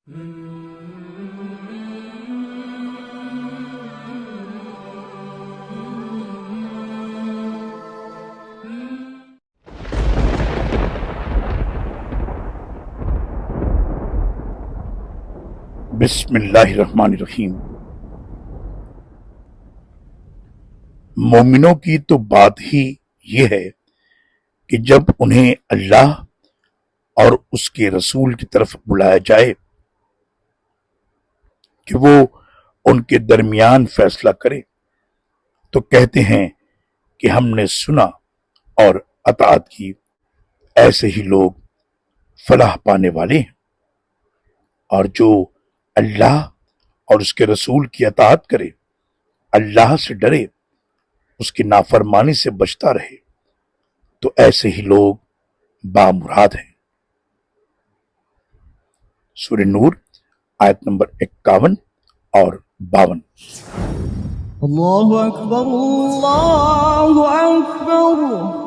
بسم اللہ الرحمن الرحیم۔ مومنوں کی تو بات ہی یہ ہے کہ جب انہیں اللہ اور اس کے رسول کی طرف بلایا جائے کہ وہ ان کے درمیان فیصلہ کرے تو کہتے ہیں کہ ہم نے سنا اور اطاعت کی۔ ایسے ہی لوگ فلاح پانے والے ہیں، اور جو اللہ اور اس کے رسول کی اطاعت کرے، اللہ سے ڈرے، اس کی نافرمانی سے بچتا رہے، تو ایسے ہی لوگ بامراد ہیں۔ سورہ نور آیت نمبر 51 اور 52۔ اللہ اکبر اللہ اکبر۔